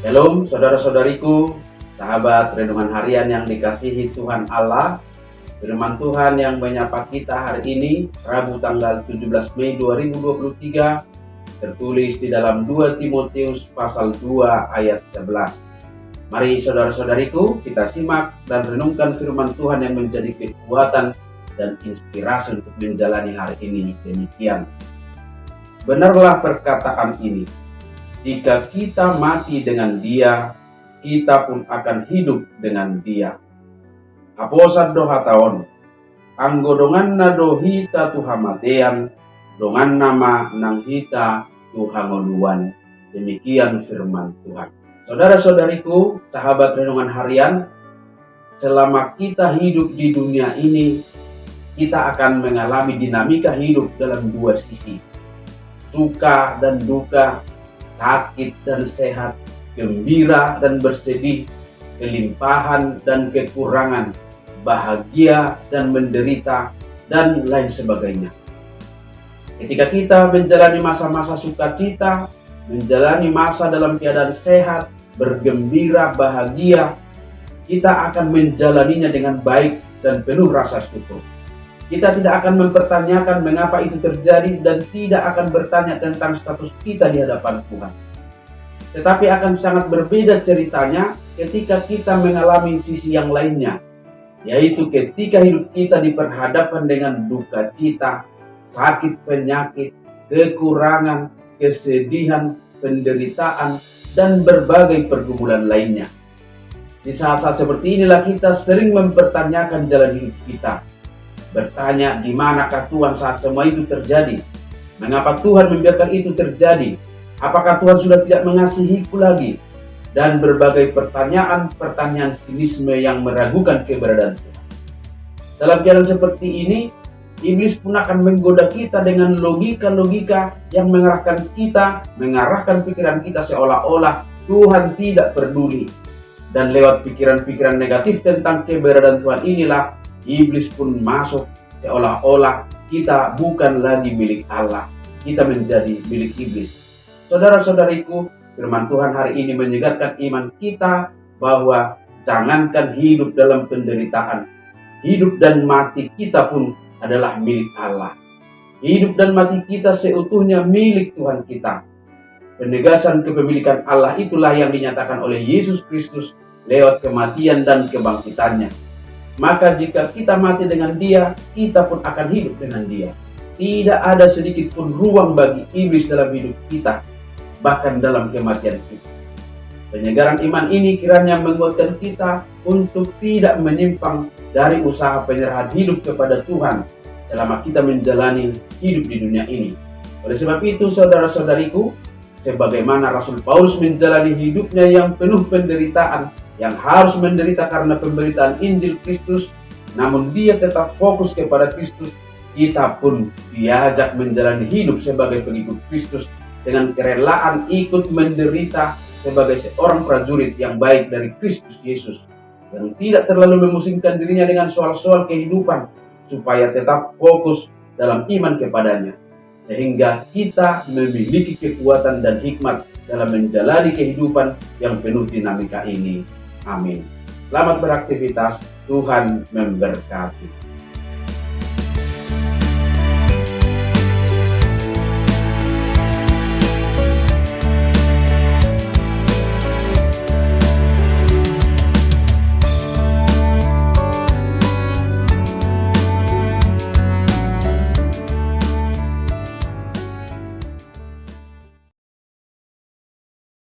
Shalom saudara-saudariku, sahabat renungan harian yang dikasihi Tuhan Allah. Firman Tuhan yang menyapa kita hari ini, Rabu tanggal 17 Mei 2023, tertulis di dalam 2 Timotius pasal 2 ayat 11. Mari saudara-saudariku, kita simak dan renungkan firman Tuhan yang menjadi kekuatan dan inspirasi untuk menjalani hari ini. Demikian, benarlah perkataan ini, jika kita mati dengan Dia, kita pun akan hidup dengan Dia. Haposat doha tahun, anggo dongan na dohita tuhamatean, dongan nama nang hita tuhangoluan. Demikian firman Tuhan. Saudara-saudariku, sahabat renungan harian, selama kita hidup di dunia ini, kita akan mengalami dinamika hidup dalam dua sisi, suka dan duka, sakit dan sehat, gembira dan bersedih, kelimpahan dan kekurangan, bahagia dan menderita, dan lain sebagainya. Ketika kita menjalani masa-masa sukacita, menjalani masa dalam keadaan sehat, bergembira, bahagia, kita akan menjalaninya dengan baik dan penuh rasa syukur. Kita tidak akan mempertanyakan mengapa itu terjadi dan tidak akan bertanya tentang status kita di hadapan Tuhan. Tetapi akan sangat berbeda ceritanya ketika kita mengalami sisi yang lainnya, yaitu ketika hidup kita diperhadapkan dengan duka cita, sakit penyakit, kekurangan, kesedihan, penderitaan, dan berbagai pergumulan lainnya. Di saat-saat seperti inilah kita sering mempertanyakan jalan hidup kita. Bertanya, di manakah Tuhan saat semua itu terjadi? Mengapa Tuhan membiarkan itu terjadi? Apakah Tuhan sudah tidak mengasihiku lagi? Dan berbagai pertanyaan sinisme yang meragukan keberadaan Tuhan. Dalam keadaan seperti ini, iblis pun akan menggoda kita dengan logika-logika yang mengarahkan pikiran kita seolah-olah Tuhan tidak peduli. Dan lewat pikiran-pikiran negatif tentang keberadaan Tuhan inilah iblis pun masuk seolah-olah kita bukan lagi milik Allah, kita menjadi milik iblis. Saudara-saudariku, firman Tuhan hari ini menyegarkan iman kita bahwa jangankan hidup dalam penderitaan, hidup dan mati kita pun adalah milik Allah. Hidup dan mati kita seutuhnya milik Tuhan kita. Penegasan kepemilikan Allah itulah yang dinyatakan oleh Yesus Kristus lewat kematian dan kebangkitannya. Maka jika kita mati dengan Dia, kita pun akan hidup dengan Dia. Tidak ada sedikit pun ruang bagi iblis dalam hidup kita, bahkan dalam kematian kita. Penyegaran iman ini kiranya menguatkan kita untuk tidak menyimpang dari usaha penyerahan hidup kepada Tuhan selama kita menjalani hidup di dunia ini. Oleh sebab itu, saudara-saudariku, sebagaimana Rasul Paulus menjalani hidupnya yang penuh penderitaan, yang harus menderita karena pemberitaan Injil Kristus, namun dia tetap fokus kepada Kristus, kita pun diajak menjalani hidup sebagai pengikut Kristus dengan kerelaan ikut menderita sebagai seorang prajurit yang baik dari Kristus Yesus, yang tidak terlalu memusingkan dirinya dengan soal-soal kehidupan, supaya tetap fokus dalam iman kepadanya, sehingga kita memiliki kekuatan dan hikmat dalam menjalani kehidupan yang penuh dinamika ini. Amin. Selamat beraktivitas, Tuhan memberkati.